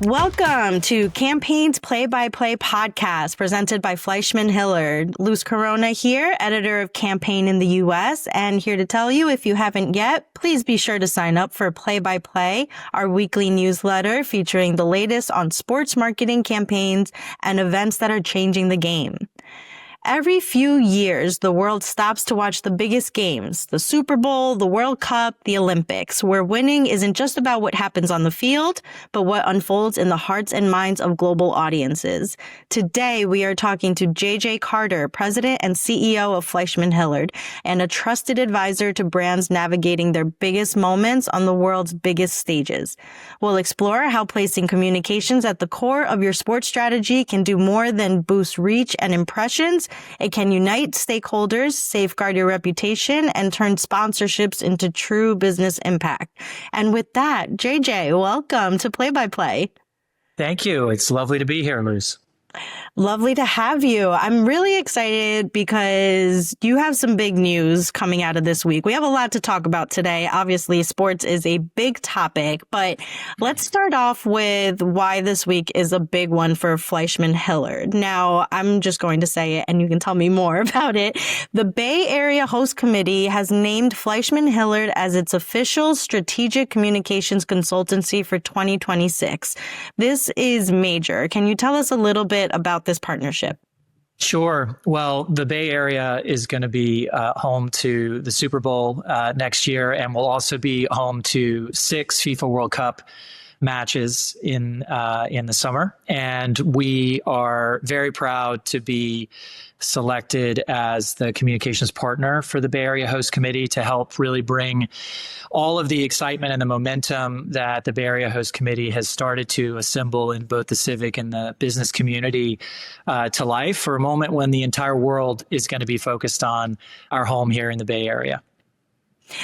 Welcome to Campaigns Play-by-Play podcast presented by FleishmanHillard. Luz Corona here, editor of Campaign in the U.S., and here to tell you, if you haven't yet, please be sure to sign up for Play-by-Play, our weekly newsletter featuring the latest on sports marketing campaigns and events that are changing the game. Every few years, the world stops to watch the biggest games, the Super Bowl, the World Cup, the Olympics, where winning isn't just about what happens on the field, but what unfolds in the hearts and minds of global audiences. Today, we are talking to JJ Carter, president and CEO of FleishmanHillard, and a trusted advisor to brands navigating their biggest moments on the world's biggest stages. We'll explore how placing communications at the core of your sports strategy can do more than boost reach and impressions. It can unite stakeholders, safeguard your reputation, and turn sponsorships into true business impact. And with that, JJ, welcome to Play by Play. Thank you. It's lovely to be here, Luz. Lovely to have you. I'm really excited because you have some big news coming out of this week. We have a lot to talk about today. Obviously, sports is a big topic, but let's start off with why this week is a big one for FleishmanHillard. Now, I'm just going to say it and you can tell me more about it. The Bay Area Host Committee has named FleishmanHillard as its official strategic communications consultancy for 2026. This is major. Can you tell us a little bit about this partnership? Sure. Well, the Bay Area is going to be home to the Super Bowl next year, and will also be home to 6 FIFA World Cup matches in the summer. And we are very proud to be selected as the communications partner for the Bay Area Host Committee to help really bring all of the excitement and the momentum that the Bay Area Host Committee has started to assemble in both the civic and the business community to life for a moment when the entire world is going to be focused on our home here in the Bay Area.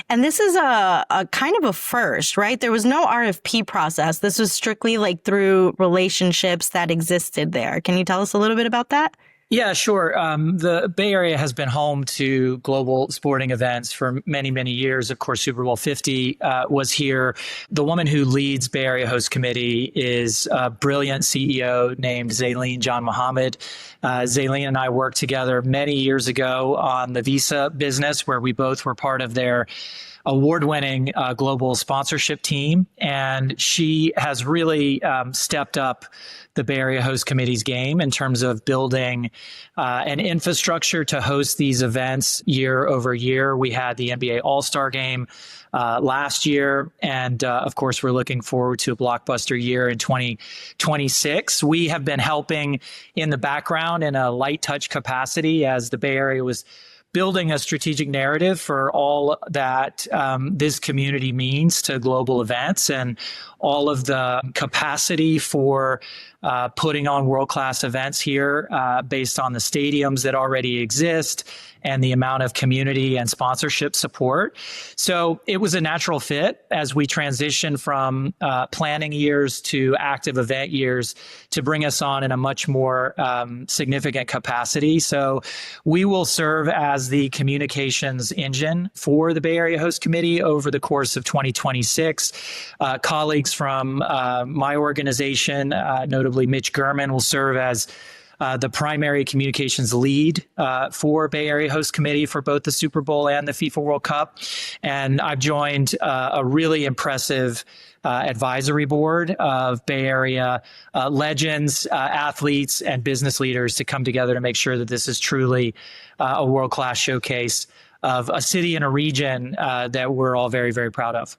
And this is a kind of a first, right? There was no RFP process. This was strictly like through relationships that existed there. Can you tell us a little bit about that? Yeah, sure. The Bay Area has been home to global sporting events for many, many years. Of course, Super Bowl 50 was here. The woman who leads Bay Area Host Committee is a brilliant CEO named Zaleen John Mohammed. Zaleen and I worked together many years ago on the Visa business, where we both were part of their award-winning global sponsorship team. And she has really stepped up the Bay Area Host Committee's game in terms of building an infrastructure to host these events year over year. We had the NBA All-Star Game last year. And of course, we're looking forward to a blockbuster year in 2026. We have been helping in the background in a light touch capacity as the Bay Area was building a strategic narrative for all that this community means to global events and all of the capacity for putting on world-class events here based on the stadiums that already exist and the amount of community and sponsorship support. So it was a natural fit as we transition from planning years to active event years to bring us on in a much more significant capacity. So we will serve as the communications engine for the Bay Area Host Committee over the course of 2026. Colleagues from my organization, notably Mitch Gurman, will serve as the primary communications lead for Bay Area Host Committee for both the Super Bowl and the FIFA World Cup. And I've joined a really impressive advisory board of Bay Area legends, athletes, and business leaders to come together to make sure that this is truly a world-class showcase of a city and a region that we're all very, very proud of.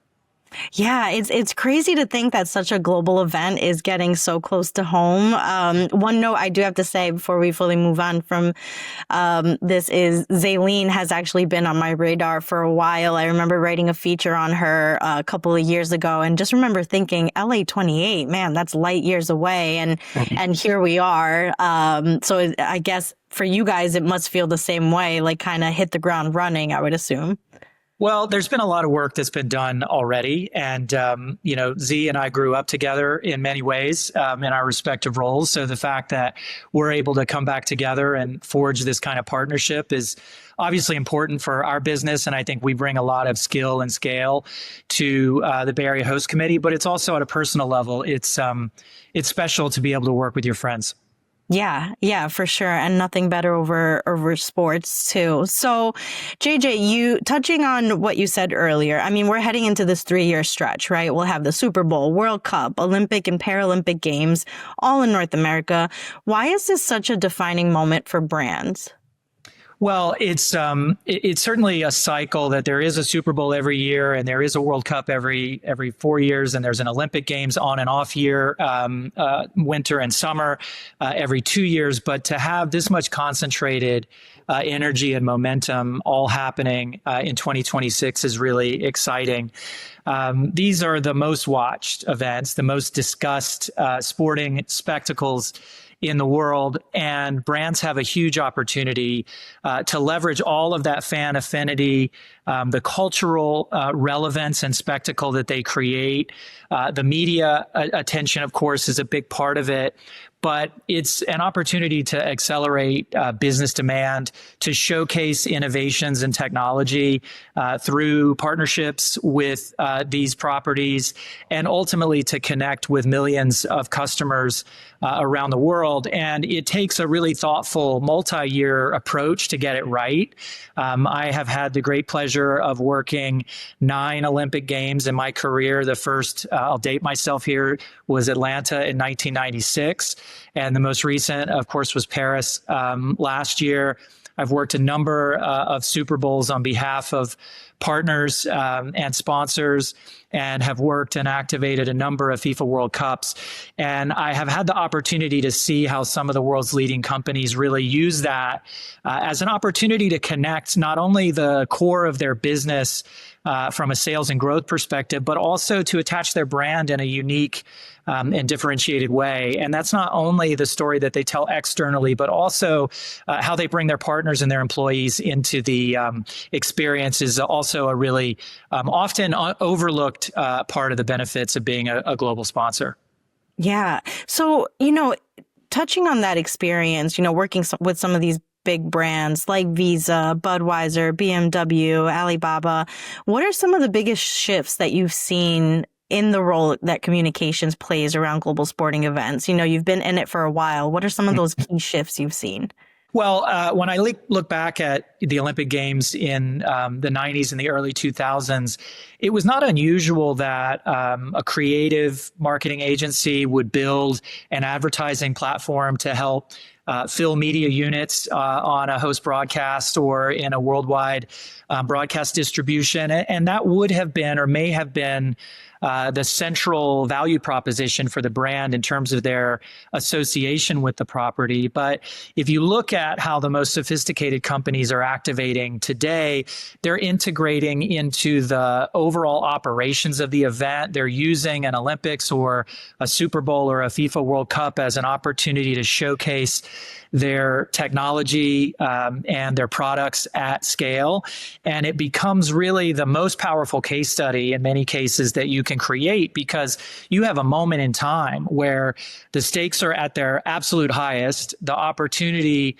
Yeah, it's crazy to think that such a global event is getting so close to home. One note I do have to say before we fully move on from this is Zaleen has actually been on my radar for a while. I remember writing a feature on her a couple of years ago and just remember thinking LA 28, man, that's light years away. And here we are. So I guess for you guys, it must feel the same way, like kind of hit the ground running, I would assume. Well, there's been a lot of work that's been done already. And, Z and I grew up together in many ways in our respective roles. So the fact that we're able to come back together and forge this kind of partnership is obviously important for our business. And I think we bring a lot of skill and scale to the Bay Area Host Committee. But it's also at a personal level. It's special to be able to work with your friends. Yeah, for sure. And nothing better over sports too. So JJ, you touching on what you said earlier, I mean, we're heading into this 3-year stretch, right? We'll have the Super Bowl, World Cup, Olympic and Paralympic Games, all in North America. Why is this such a defining moment for brands? Well, it's certainly a cycle that there is a Super Bowl every year, and there is a World Cup every 4 years, and there's an Olympic Games on and off year, winter and summer every 2 years. But to have this much concentrated energy and momentum all happening in 2026 is really exciting. These are the most watched events, the most discussed sporting spectacles in the world, and brands have a huge opportunity to leverage all of that fan affinity, the cultural relevance and spectacle that they create. The media attention, of course, is a big part of it, but it's an opportunity to accelerate business demand, to showcase innovations and technology through partnerships with these properties, and ultimately to connect with millions of customers around the world. And it takes a really thoughtful multi-year approach to get it right. I have had the great pleasure of working 9 Olympic Games in my career. The first, I'll date myself here, was Atlanta in 1996. And the most recent, of course, was Paris last year. I've worked a number of Super Bowls on behalf of partners and sponsors, and have worked and activated a number of FIFA World Cups. And I have had the opportunity to see how some of the world's leading companies really use that as an opportunity to connect not only the core of their business from a sales and growth perspective, but also to attach their brand in a unique and differentiated way. And that's not only the story that they tell externally, but also how they bring their partners and their employees into the experience is also a really often overlooked part of the benefits of being a global sponsor. Yeah. So, touching on that experience, working with some of these big brands like Visa, Budweiser, BMW, Alibaba, what are some of the biggest shifts that you've seen in the role that communications plays around global sporting events? You've been in it for a while. What are some of those key shifts you've seen? Well, when I look back at the Olympic Games in the 90s and the early 2000s, it was not unusual that a creative marketing agency would build an advertising platform to help fill media units on a host broadcast or in a worldwide broadcast distribution. And that would have been or may have been the central value proposition for the brand in terms of their association with the property. But if you look at how the most sophisticated companies are activating today, they're integrating into the overall operations of the event. They're using an Olympics or a Super Bowl or a FIFA World Cup as an opportunity to showcase their technology and their products at scale. And it becomes really the most powerful case study in many cases that you can create, because you have a moment in time where the stakes are at their absolute highest. The opportunity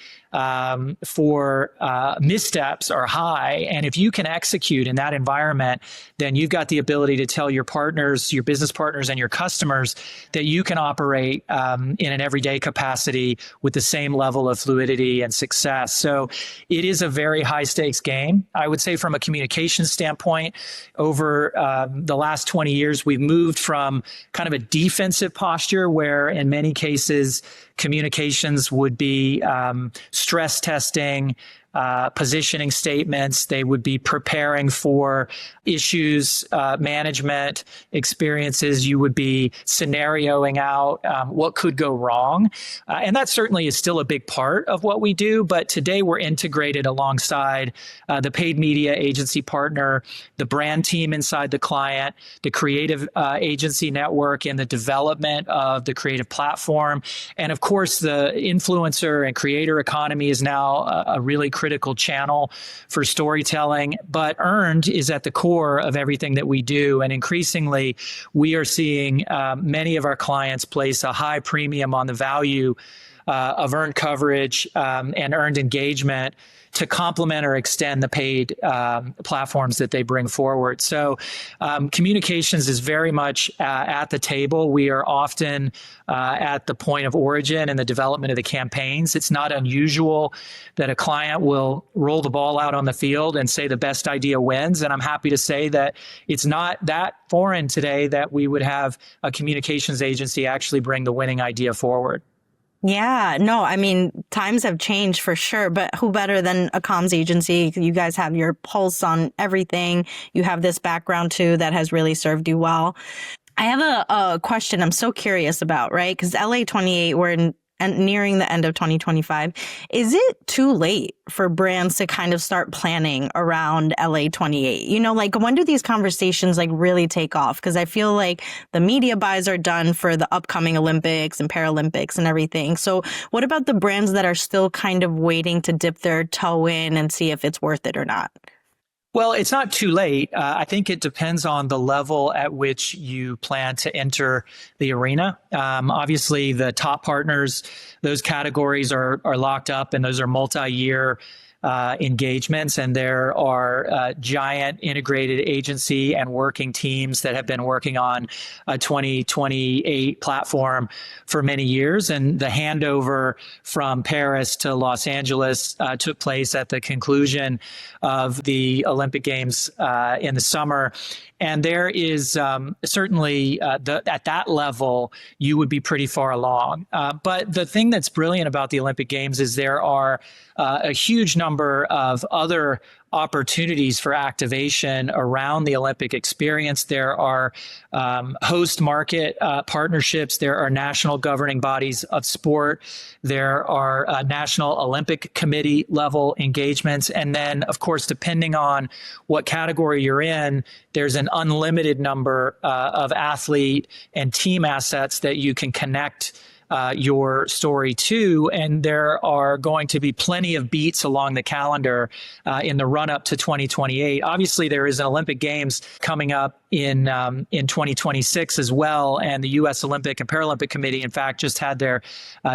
for missteps are high. And if you can execute in that environment, then you've got the ability to tell your partners, your business partners, and your customers that you can operate in an everyday capacity with the same level of fluidity and success. So it is a very high stakes game. I would say from a communications standpoint, over the last 20 years, we've moved from kind of a defensive posture where in many cases, communications would be stress testing, positioning statements. They would be preparing for issues, management experiences. You would be scenarioing out what could go wrong. And that certainly is still a big part of what we do. But today we're integrated alongside the paid media agency partner, the brand team inside the client, the creative agency network, and the development of the creative platform. And of course, the influencer and creator economy is now a really critical channel for storytelling. But earned is at the core of everything that we do. And increasingly, we are seeing many of our clients place a high premium on the value of earned coverage and earned engagement to complement or extend the paid platforms that they bring forward. So communications is very much at the table. We are often at the point of origin in the development of the campaigns. It's not unusual that a client will roll the ball out on the field and say the best idea wins. And I'm happy to say that it's not that foreign today that we would have a communications agency actually bring the winning idea forward. Yeah, no, I mean, times have changed for sure, but who better than a comms agency? You guys have your pulse on everything. You have this background too that has really served you well. I have a question I'm so curious about, right? Because LA 28, and nearing the end of 2025. Is it too late for brands to kind of start planning around LA 28? You know, like when do these conversations like really take off? Because I feel like the media buys are done for the upcoming Olympics and Paralympics and everything. So what about the brands that are still kind of waiting to dip their toe in and see if it's worth it or not? Well, it's not too late. I think it depends on the level at which you plan to enter the arena. Obviously, the top partners, those categories are locked up, and those are multi-year engagements. And there are giant integrated agency and working teams that have been working on a 2028 platform for many years. And the handover from Paris to Los Angeles took place at the conclusion of the Olympic Games in the summer. And there is certainly at that level, you would be pretty far along. But the thing that's brilliant about the Olympic Games is there are a huge number of other opportunities for activation around the Olympic experience. There are host market partnerships. There are national governing bodies of sport. There are National Olympic Committee level engagements. And then, of course, depending on what category you're in, there's an unlimited number of athlete and team assets that you can connect your story to. And there are going to be plenty of beats along the calendar in the run up to 2028. Obviously, there is an Olympic Games coming up in 2026 as well. And the U.S. Olympic and Paralympic Committee, in fact, just had their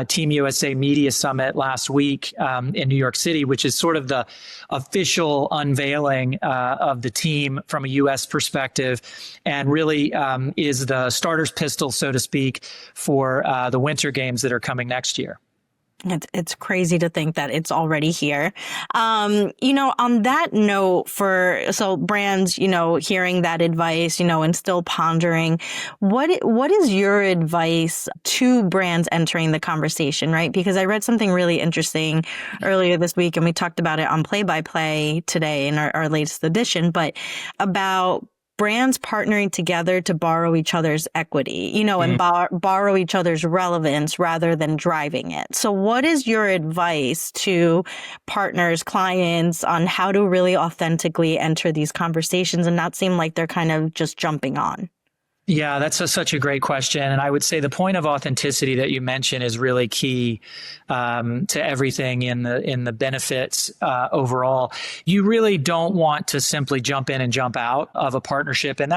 Team USA Media Summit last week in New York City, which is sort of the official unveiling of the team from a U.S. perspective, and really is the starter's pistol, so to speak, for the Winter Games that are coming next year. It's crazy to think that it's already here. You know, on that note, so brands, you know, hearing that advice, you know, and still pondering, what is your advice to brands entering the conversation, right? Because I read something really interesting earlier this week, and we talked about it on Play by Play today in our latest edition, but about brands partnering together to borrow each other's equity, you know, and borrow each other's relevance rather than driving it. So what is your advice to partners, clients on how to really authentically enter these conversations and not seem like they're kind of just jumping on? Yeah, that's such a great question. And I would say the point of authenticity that you mentioned is really key to everything in the benefits overall. You really don't want to simply jump in and jump out of a partnership. And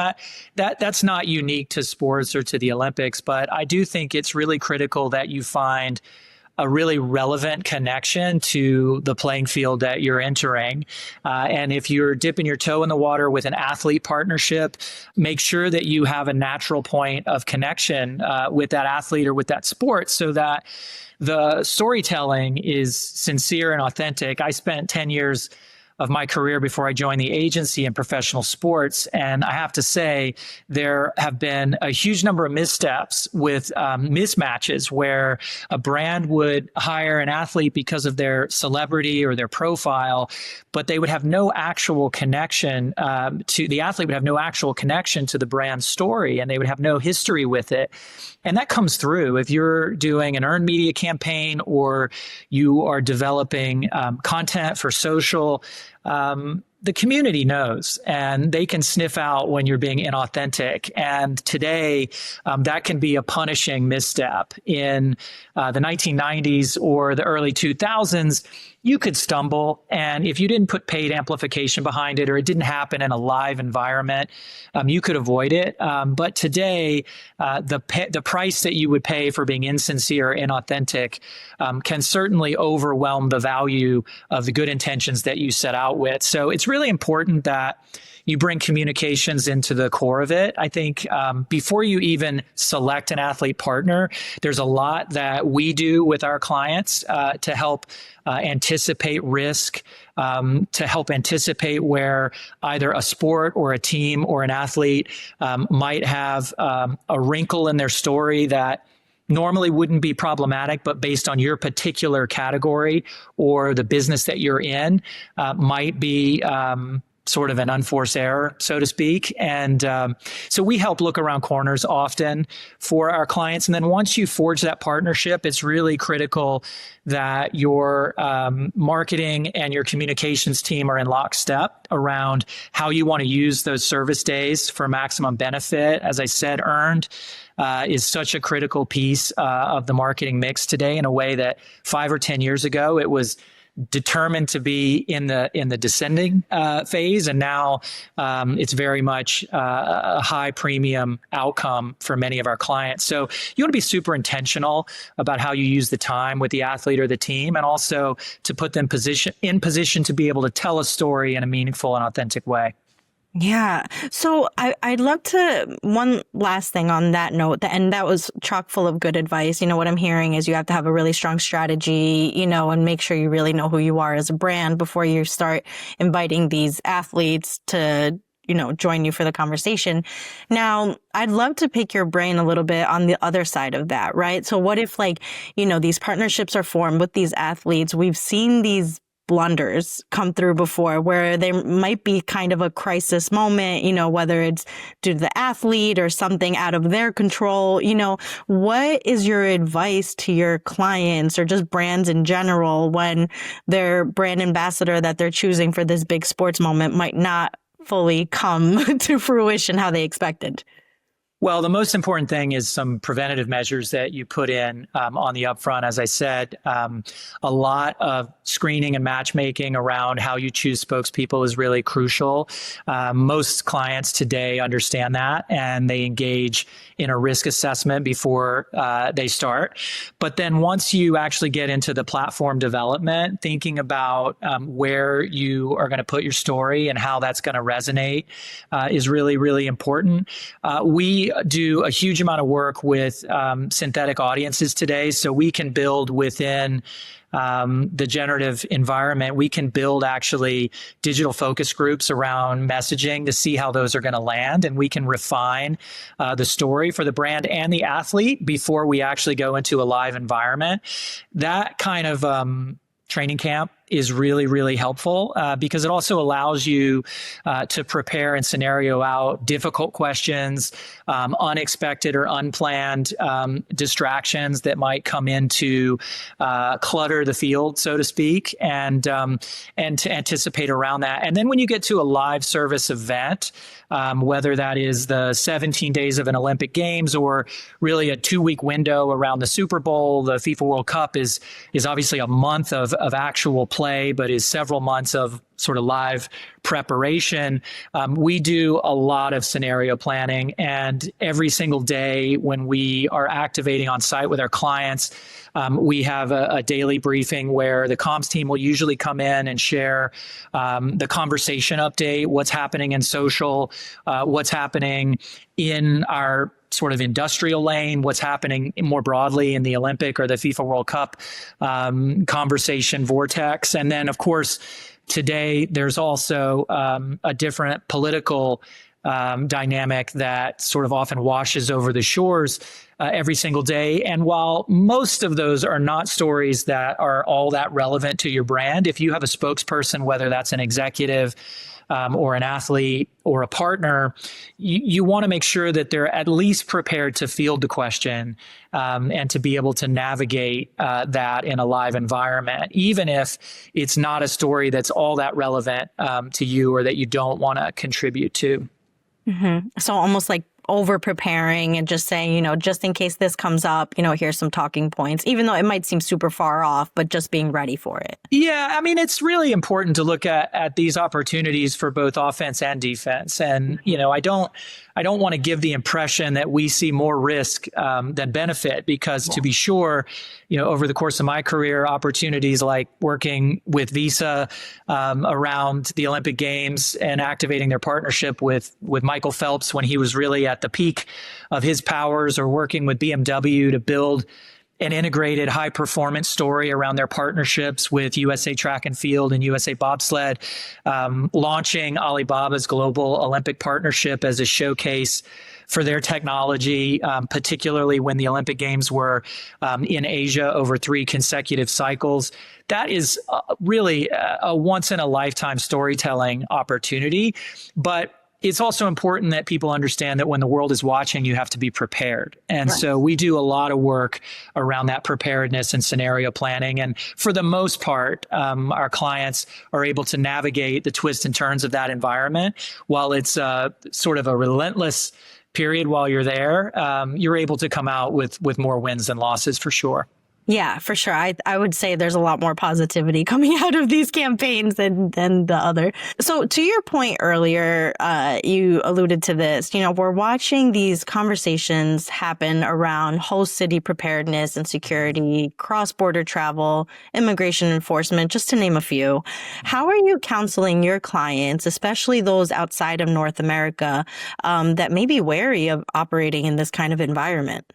that's not unique to sports or to the Olympics. But I do think it's really critical that you find a really relevant connection to the playing field that you're entering. And if you're dipping your toe in the water with an athlete partnership, make sure that you have a natural point of connection with that athlete or with that sport so that the storytelling is sincere and authentic. I spent 10 years of my career before I joined the agency in professional sports. And I have to say, there have been a huge number of missteps with mismatches where a brand would hire an athlete because of their celebrity or their profile, but they would have no actual connection the athlete would have no actual connection to the brand story, and they would have no history with it. And that comes through if you're doing an earned media campaign or you are developing content for social. The community knows, and they can sniff out when you're being inauthentic. And today, that can be a punishing misstep. In the 1990s or the early 2000s, you could stumble. And if you didn't put paid amplification behind it, or it didn't happen in a live environment, you could avoid it. But today, the price that you would pay for being insincere, inauthentic, can certainly overwhelm the value of the good intentions that you set out with. So it's really important that you bring communications into the core of it. I think before you even select an athlete partner, there's a lot that we do with our clients to help anticipate risk, to help anticipate where either a sport or a team or an athlete might have a wrinkle in their story that normally wouldn't be problematic, but based on your particular category or the business that you're in, might be sort of an unforced error, so to speak. And so we help look around corners often for our clients. And then once you forge that partnership, it's really critical that your marketing and your communications team are in lockstep around how you want to use those service days for maximum benefit. As I said, earned is such a critical piece of the marketing mix today, in a way that 5 or 10 years ago, it was determined to be in the descending phase, and now it's very much a high premium outcome for many of our clients. So you want to be super intentional about how you use the time with the athlete or the team, and also to put them in position to be able to tell a story in a meaningful and authentic way. Yeah. So I'd love to, one last thing on that note, and that was chock full of good advice. What I'm hearing is you have to have a really strong strategy, and make sure you really know who you are as a brand before you start inviting these athletes to, join you for the conversation. Now, I'd love to pick your brain a little bit on the other side of that, right? So what if these partnerships are formed with these athletes? We've seen these blunders come through before where there might be kind of a crisis moment, whether it's due to the athlete or something out of their control. What is your advice to your clients or just brands in general when their brand ambassador that they're choosing for this big sports moment might not fully come to fruition how they expected? Well, the most important thing is some preventative measures that you put in on the upfront. As I said, a lot of screening and matchmaking around how you choose spokespeople is really crucial. Most clients today understand that, and they engage in a risk assessment before they start. But then once you actually get into the platform development, thinking about where you are going to put your story and how that's going to resonate is really, really important. We do a huge amount of work with synthetic audiences today, so we can build within the generative environment. We can build actually digital focus groups around messaging to see how those are going to land, and we can refine the story for the brand and the athlete before we actually go into a live environment. That kind of training camp is really, really helpful because it also allows you to prepare and scenario out difficult questions, unexpected or unplanned distractions that might come in to clutter the field, so to speak, and to anticipate around that. And then when you get to a live service event, whether that is the 17 days of an Olympic Games or really a 2-week window around the Super Bowl, the FIFA World Cup is obviously a month of actual play, but is several months of sort of live preparation. We do a lot of scenario planning, and every single day when we are activating on site with our clients, we have a daily briefing where the comms team will usually come in and share the conversation update, what's happening in social, what's happening in our sort of industrial lane, what's happening more broadly in the Olympic or the FIFA World Cup conversation vortex. And then, of course, today there's also a different political dynamic that sort of often washes over the shores every single day. And while most of those are not stories that are all that relevant to your brand, if you have a spokesperson, whether that's an executive or an athlete or a partner, you want to make sure that they're at least prepared to field the question and to be able to navigate that in a live environment, even if it's not a story that's all that relevant to you or that you don't want to contribute to. Mm-hmm. So almost like over preparing and just saying, just in case this comes up, here's some talking points, even though it might seem super far off, but just being ready for it? Yeah, I mean, it's really important to look at these opportunities for both offense and defense. And, I don't want to give the impression that we see more risk than benefit, because to be sure, over the course of my career, opportunities like working with Visa around the Olympic Games and activating their partnership with Michael Phelps when he was really at the peak of his powers, or working with BMW to build an integrated high performance story around their partnerships with USA Track and Field and USA Bobsled, launching Alibaba's global Olympic partnership as a showcase for their technology, particularly when the Olympic Games were in Asia over 3 consecutive cycles. That is really a once in a lifetime storytelling opportunity. But it's also important that people understand that when the world is watching, you have to be prepared. And so we do a lot of work around that preparedness and scenario planning. And for the most part, our clients are able to navigate the twists and turns of that environment. While it's sort of a relentless period while you're there, you're able to come out with more wins than losses for sure. Yeah, for sure. I would say there's a lot more positivity coming out of these campaigns than the other. So to your point earlier, you alluded to this, we're watching these conversations happen around host city preparedness and security, cross-border travel, immigration enforcement, just to name a few. How are you counseling your clients, especially those outside of North America, that may be wary of operating in this kind of environment?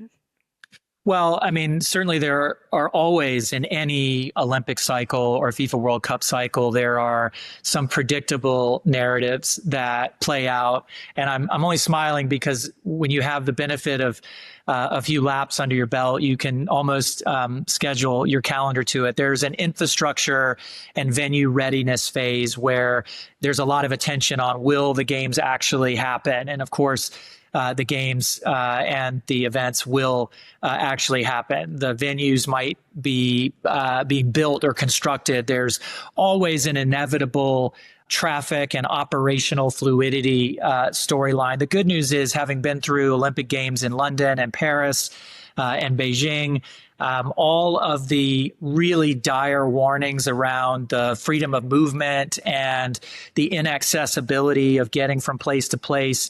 Well, I mean, certainly there are always, in any Olympic cycle or FIFA World Cup cycle, there are some predictable narratives that play out. And I'm only smiling because when you have the benefit of a few laps under your belt, you can almost schedule your calendar to it. There's an infrastructure and venue readiness phase where there's a lot of attention on, will the games actually happen? And of course, the games and the events will actually happen. The venues might be being built or constructed. There's always an inevitable traffic and operational fluidity storyline. The good news is, having been through Olympic Games in London and Paris and Beijing, all of the really dire warnings around the freedom of movement and the inaccessibility of getting from place to place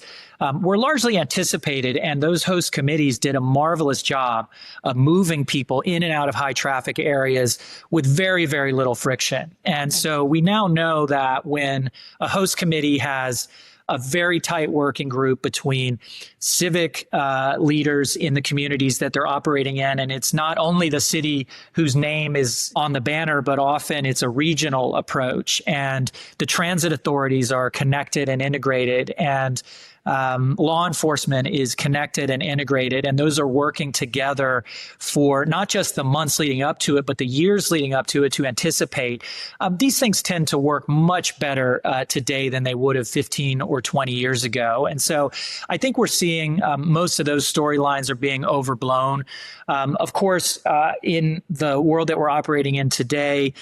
were largely anticipated. And those host committees did a marvelous job of moving people in and out of high traffic areas with very, very little friction. And so we now know that when a host committee has a very tight working group between civic leaders in the communities that they're operating in. And it's not only the city whose name is on the banner, but often it's a regional approach. And the transit authorities are connected and integrated, and law enforcement is connected and integrated, and those are working together for not just the months leading up to it, but the years leading up to it to anticipate. These things tend to work much better today than they would have 15 or 20 years ago. And so I think we're seeing most of those storylines are being overblown. Of course, in the world that we're operating in today,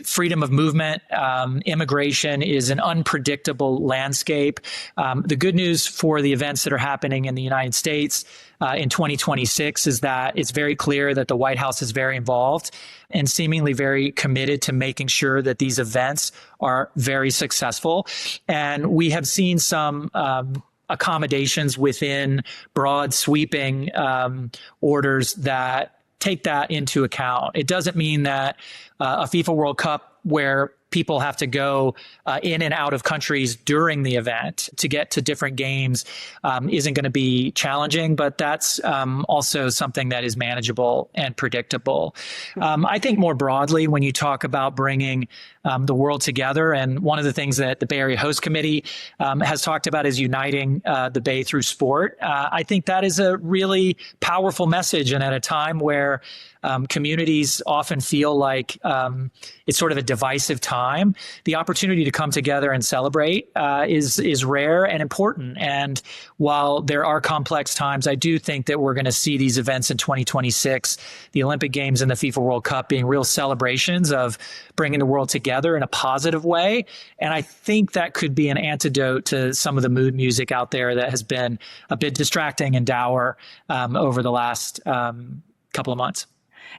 freedom of movement, immigration is an unpredictable landscape. The good news for the events that are happening in the United States in 2026 is that it's very clear that the White House is very involved and seemingly very committed to making sure that these events are very successful. And we have seen some accommodations within broad sweeping orders that take that into account. It doesn't mean that a FIFA World Cup where people have to go in and out of countries during the event to get to different games isn't going to be challenging, but that's also something that is manageable and predictable. I think more broadly, when you talk about bringing the world together, and one of the things that the Bay Area Host Committee has talked about is uniting the Bay through sport. I think that is a really powerful message, and at a time where communities often feel like it's sort of a divisive time. The opportunity to come together and celebrate is rare and important. And while there are complex times, I do think that we're going to see these events in 2026, the Olympic Games and the FIFA World Cup, being real celebrations of bringing the world together in a positive way. And I think that could be an antidote to some of the mood music out there that has been a bit distracting and dour over the last couple of months.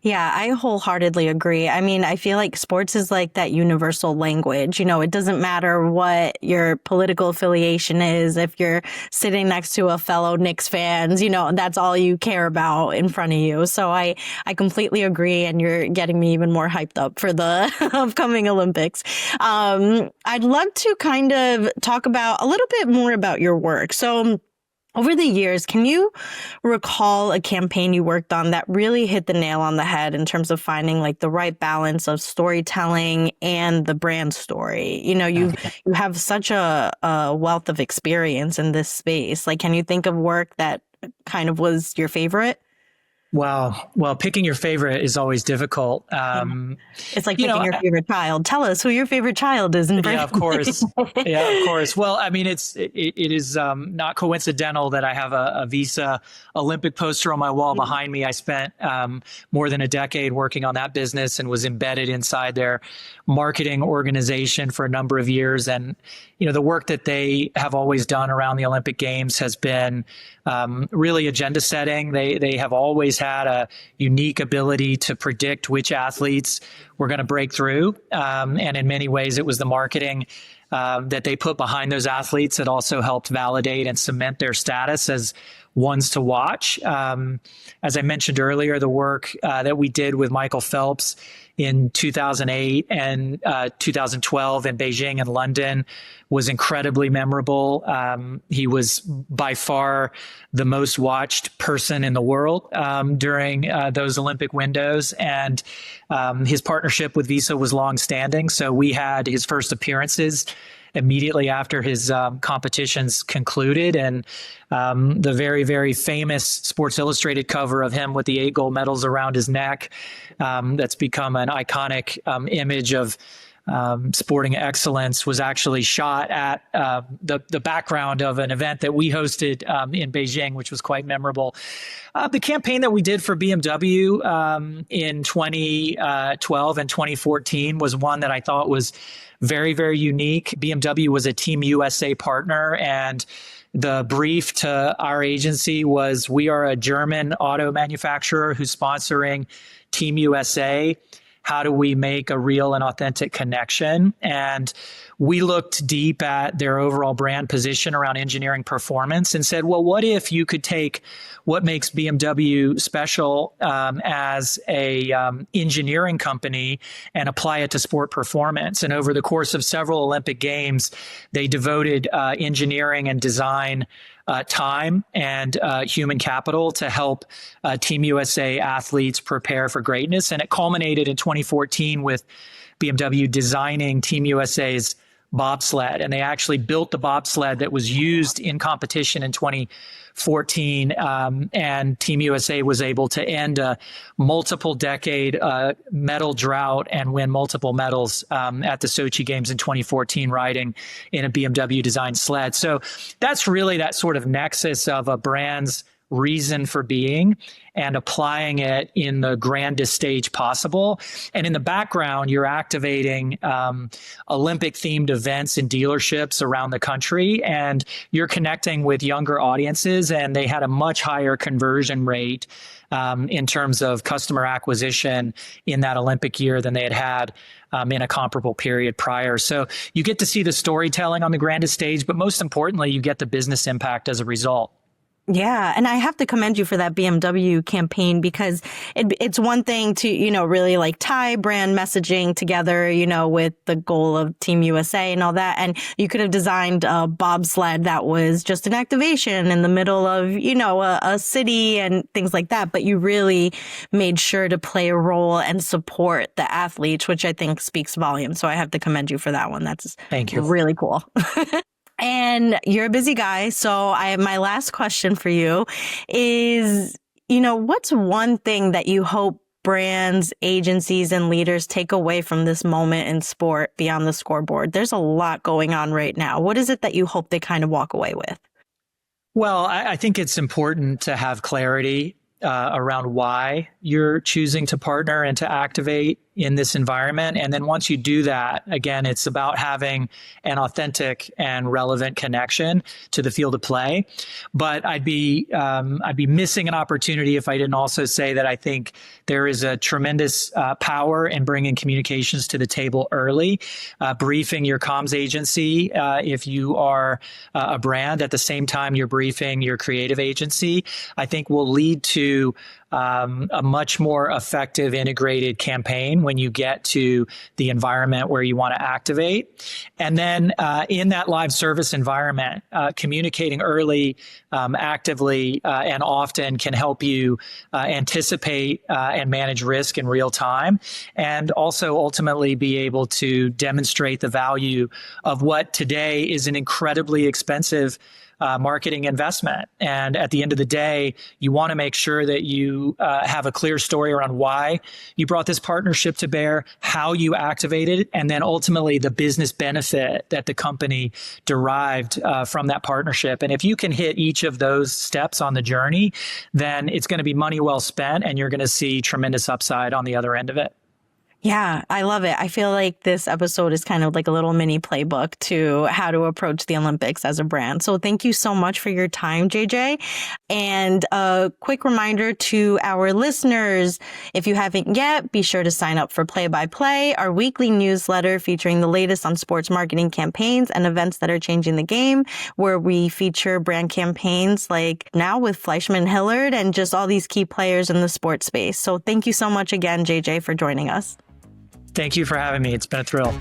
Yeah, I wholeheartedly agree. I mean, I feel like sports is like that universal language. It doesn't matter what your political affiliation is. If you're sitting next to a fellow Knicks fans, that's all you care about in front of you. So I completely agree. And you're getting me even more hyped up for the upcoming Olympics. I'd love to kind of talk about a little bit more about your work. So over the years, can you recall a campaign you worked on that really hit the nail on the head in terms of finding like the right balance of storytelling and the brand story? You have such a wealth of experience in this space. Like, can you think of work that kind of was your favorite? Well, picking your favorite is always difficult. It's like picking your favorite child. Tell us who your favorite child is. Yeah, of course. Yeah, of course. Well, I mean, it is not coincidental that I have a Visa Olympic poster on my wall behind me. I spent more than a decade working on that business and was embedded inside their marketing organization for a number of years. And, the work that they have always done around the Olympic Games has been really agenda setting. They have always had a unique ability to predict which athletes were going to break through. And in many ways, it was the marketing that they put behind those athletes that also helped validate and cement their status as ones to watch. As I mentioned earlier, the work that we did with Michael Phelps in 2008 and 2012 in Beijing and London was incredibly memorable. He was by far the most watched person in the world during those Olympic windows. And his partnership with Visa was longstanding. So we had his first appearances immediately after his competitions concluded. And the very, very famous Sports Illustrated cover of him with the 8 gold medals around his neck, that's become an iconic image of sporting excellence, was actually shot at the background of an event that we hosted in Beijing, which was quite memorable. The campaign that we did for BMW in 2012 and 2014 was one that I thought was very, very unique. BMW was a Team USA partner, and the brief to our agency was, we are a German auto manufacturer who's sponsoring Team USA. How do we make a real and authentic connection? And we looked deep at their overall brand position around engineering performance and said, well, what if you could take what makes BMW special as a engineering company and apply it to sport performance? And over the course of several Olympic Games, they devoted engineering and design time and human capital to help Team USA athletes prepare for greatness. And it culminated in 2014 with BMW designing Team USA's bobsled. And they actually built the bobsled that was used in competition in 2014. And Team USA was able to end a multiple decade medal drought and win multiple medals at the Sochi Games in 2014, riding in a BMW designed sled. So that's really that sort of nexus of a brand's reason for being and applying it in the grandest stage possible. And in the background, you're activating Olympic themed events in dealerships around the country, and you're connecting with younger audiences, and they had a much higher conversion rate in terms of customer acquisition in that Olympic year than they had in a comparable period prior. So you get to see the storytelling on the grandest stage, but most importantly, you get the business impact as a result. Yeah. And I have to commend you for that BMW campaign, because it's one thing to, really like tie brand messaging together, with the goal of Team USA and all that. And you could have designed a bobsled that was just an activation in the middle of, a city and things like that. But you really made sure to play a role and support the athletes, which I think speaks volumes. So I have to commend you for that one. That's Thank you. Really cool. And you're a busy guy, so my last question for you is, what's one thing that you hope brands, agencies, and leaders take away from this moment in sport beyond the scoreboard? There's a lot going on right now. What is it that you hope they kind of walk away with? Well, I think it's important to have clarity around why you're choosing to partner and to activate in this environment. And then once you do that, again, it's about having an authentic and relevant connection to the field of play. But I'd be missing an opportunity if I didn't also say that I think there is a tremendous power in bringing communications to the table early, briefing your comms agency if you are a brand at the same time you're briefing your creative agency, I think will lead to a much more effective integrated campaign when you get to the environment where you want to activate. And then in that live service environment, communicating early, actively, and often can help you anticipate and manage risk in real time, and also ultimately be able to demonstrate the value of what today is an incredibly expensive marketing investment. And at the end of the day, you want to make sure that you have a clear story around why you brought this partnership to bear, how you activated, and then ultimately the business benefit that the company derived from that partnership. And if you can hit each of those steps on the journey, then it's going to be money well spent, and you're going to see tremendous upside on the other end of it. Yeah, I love it. I feel like this episode is kind of like a little mini playbook to how to approach the Olympics as a brand. So thank you so much for your time, JJ. And a quick reminder to our listeners, if you haven't yet, be sure to sign up for Play by Play, our weekly newsletter featuring the latest on sports marketing campaigns and events that are changing the game, where we feature brand campaigns like now with FleishmanHillard and just all these key players in the sports space. So thank you so much again, JJ, for joining us. Thank you for having me. It's been a thrill.